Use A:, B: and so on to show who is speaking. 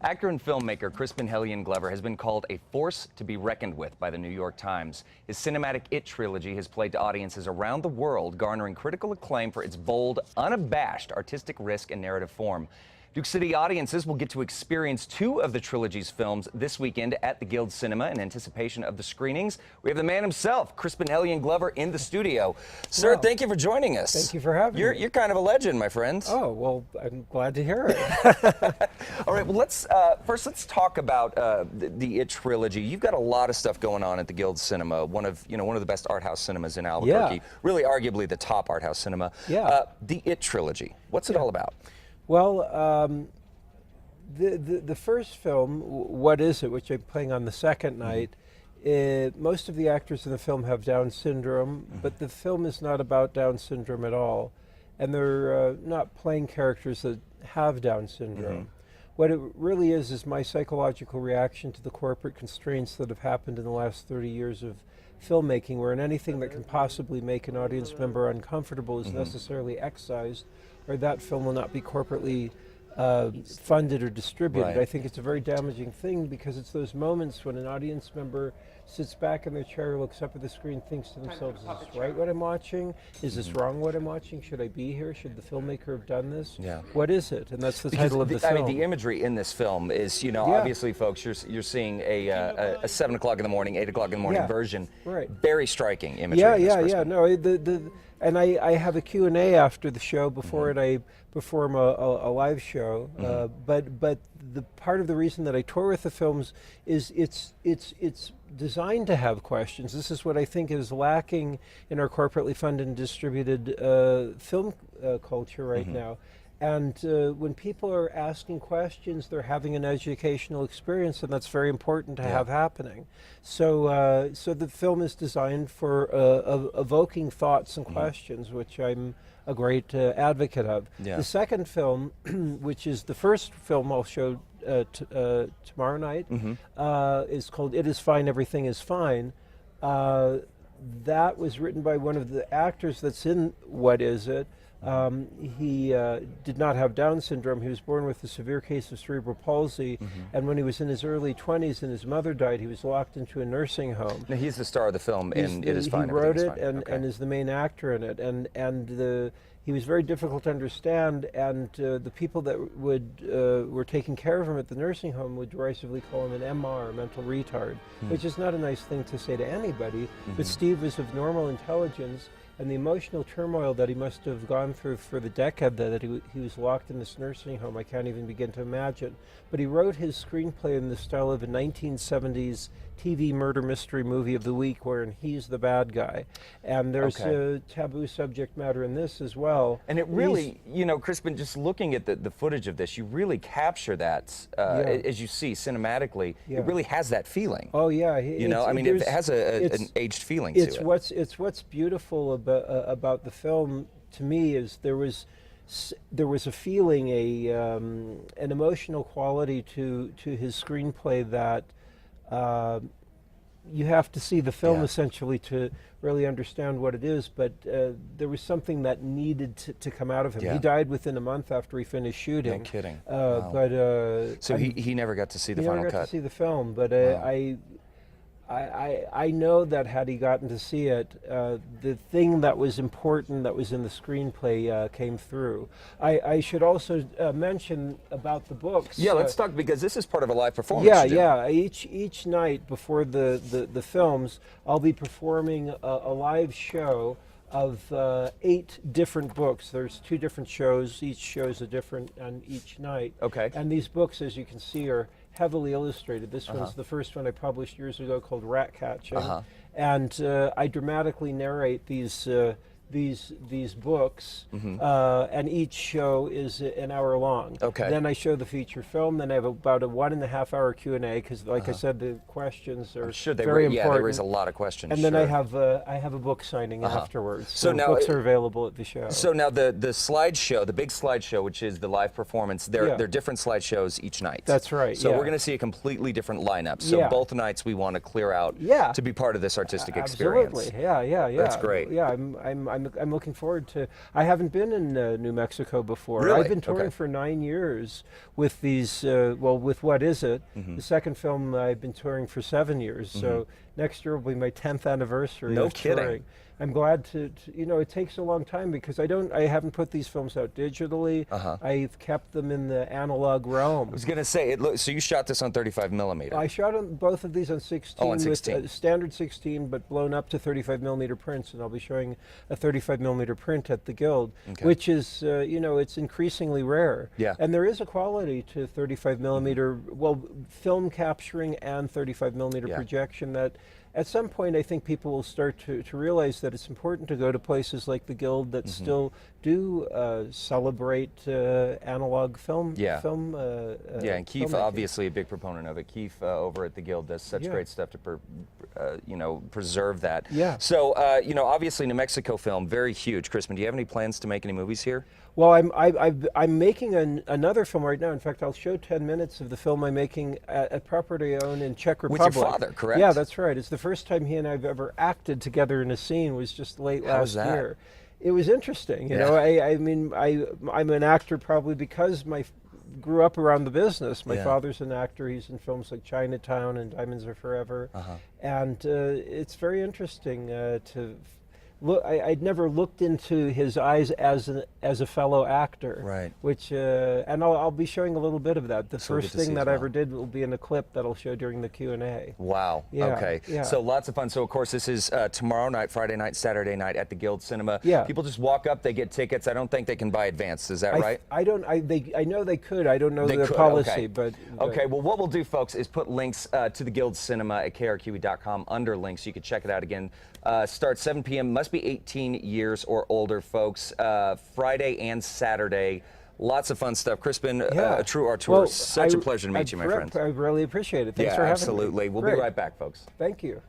A: Actor and filmmaker Crispin Glover has been called a force to be reckoned with by the New York Times. His cinematic It trilogy has played to audiences around the world, garnering critical acclaim for its bold, unabashed artistic risk and narrative form. Duke City audiences will get to experience two of the trilogy's films this weekend at the Guild Cinema in anticipation of the screenings. We have the man himself, Crispin Glover, in the studio. Sir, thank you for joining us.
B: Thank you for having me.
A: You're kind of a legend, my friend.
B: Oh, well, I'm glad to hear it.
A: All right, well, let's talk about the It trilogy. You've got a lot of stuff going on at the Guild Cinema, one of the best art house cinemas in Albuquerque.
B: Yeah.
A: Really, arguably the top art house cinema.
B: Yeah.
A: The It trilogy. What's it all about?
B: Well, the first film, What Is It, which I'm playing on the second night, most of the actors in the film have Down syndrome, but the film is not about Down syndrome at all. And they're not playing characters that have Down syndrome. What it really is my psychological reaction to the corporate constraints that have happened in the last 30 years of filmmaking, wherein anything that can possibly make an audience member uncomfortable is necessarily excised, or that film will not be corporately funded or distributed.
A: Right.
B: I think it's a very damaging thing because it's those moments when an audience member sits back in their chair, looks up at the screen, thinks to themselves, is this right what I'm watching? Is this wrong what I'm watching? Should I be here? Should the filmmaker have done this?
A: Yeah.
B: What is it? And that's the title of the film.
A: I mean, the imagery in this film is, obviously, folks, you're seeing a 7 o'clock in the morning, 8 o'clock in the morning version.
B: Right.
A: Very striking imagery.
B: Yeah. No, and I have a Q&A after the show. Before it, I perform a live show. But the part of the reason that I tour with the films is it's designed to have questions. This is what I think is lacking in our corporately funded and distributed film culture right now. And when people are asking questions, they're having an educational experience, and that's very important to have happening. So, so the film is designed for evoking thoughts and questions, which I'm a great advocate of. The second film, which is the first film I'll show tomorrow night, is called It Is Fine, Everything Is Fine. That was written by one of the actors that's in What Is It. He did not have Down syndrome. He was born with a severe case of cerebral palsy, and when he was in his early 20s and his mother died, he was locked into a nursing home.
A: Now, he's the star of the film, and It Is Fine.
B: He wrote it and is the main actor in it, and he was very difficult to understand, and the people that were taking care of him at the nursing home would derisively call him an MR, mental retard, which is not a nice thing to say to anybody, but Steve was of normal intelligence, and the emotional turmoil that he must have gone through for the decade that he was locked in this nursing home, I can't even begin to imagine. But he wrote his screenplay in the style of a 1970s TV murder mystery movie of the week wherein he's the bad guy. And there's a taboo subject matter in this as well.
A: And it really, Crispin, just looking at the footage of this, you really capture that, as you see cinematically, it really has that feeling.
B: Oh yeah.
A: It has an aged feeling to it.
B: It's what's beautiful about the film to me is there was a feeling, an emotional quality to his screenplay that you have to see the film essentially to really understand what it is, but there was something that needed to come out of him. He died within a month after he finished shooting.
A: No kidding.
B: But
A: so he never got to see the final cut.
B: He never got to see the film, but I know that had he gotten to see it, the thing that was important that was in the screenplay came through. I should also mention about the books.
A: Yeah, let's talk, because this is part of a live performance.
B: Yeah. Each night before the films, I'll be performing a live show of 8 different books. There's 2 different shows. Each show is a different on each night.
A: Okay.
B: And these books, as you can see, are heavily illustrated. This one's the first one I published years ago called Rat Catching. And I dramatically narrate these books, and each show is an hour long. Then I show the feature film. Then I have about a 1.5 hour Q&A because, like I said, the questions are very important.
A: Yeah, there is a lot of questions.
B: And then I have a book signing afterwards. So now books are available at the show.
A: So now the slideshow, the big slideshow, which is the live performance, they're different slideshows each night.
B: That's right.
A: So we're going to see a completely different lineup. So both nights we want to clear out to be part of this artistic experience.
B: Absolutely. Yeah.
A: That's great.
B: Yeah, I'm I'm looking forward to. I haven't been in New Mexico before.
A: Really?
B: I've been touring for 9 years with these. With What Is It? The second film I've been touring for 7 years. So next year will be my 10th anniversary.
A: No
B: of
A: kidding.
B: touring. I'm glad to, it takes a long time because I haven't put these films out digitally. I've kept them in the analog realm.
A: I was going to say, so you shot this on 35 millimeter.
B: I shot both of these on 16,
A: on 16.
B: with standard 16, but blown up to 35 millimeter prints, and I'll be showing a 35 millimeter print at the Guild, which is, it's increasingly rare.
A: Yeah.
B: And there is a quality to 35 millimeter, film capturing and 35 millimeter projection that at some point I think people will start to realize that it's important to go to places like the Guild that still do celebrate analog film.
A: And Keith, obviously a big proponent of it. Keith over at the Guild does such great stuff to preserve that.
B: Yeah.
A: So obviously New Mexico film, very huge. Crispin, do you have any plans to make any movies here?
B: Well, I'm making another film right now. In fact, I'll show 10 minutes of the film I'm making at property I own in Czech Republic.
A: With your father, correct?
B: Yeah, that's right. It's the first time he and I've ever acted together in a scene. Was just late last year. It was interesting. You know, I'm an actor probably because grew up around the business. My father's an actor. He's in films like Chinatown and Diamonds Are Forever. And it's very interesting to look. I'd never looked into his eyes as a fellow actor.
A: Right.
B: Which and I'll be showing a little bit of that. The
A: So we'll
B: first
A: get to
B: thing
A: see
B: that
A: as
B: I
A: well.
B: ever did will be in a clip that I'll show during the Q&A.
A: Wow.
B: Yeah,
A: Okay.
B: yeah.
A: So lots of fun. So of course this is tomorrow night, Friday night, Saturday night at the Guild Cinema.
B: Yeah.
A: People just walk up, they get tickets. I don't think they can buy advance. Is that right?
B: I know they could. I don't know
A: They
B: their
A: could,
B: policy,
A: okay.
B: but
A: Okay, well, what we'll do, folks, is put links to the Guild Cinema at krqe.com under links. You can check it out again. Starts 7 p.m. Must be 18 years or older, folks. Friday and Saturday. Lots of fun stuff. Crispin, a true artist.
B: Well,
A: Such a pleasure to meet you, my friend.
B: I really appreciate it. Thanks for having me.
A: Absolutely. We'll
B: Great.
A: be right back, folks.
B: Thank you.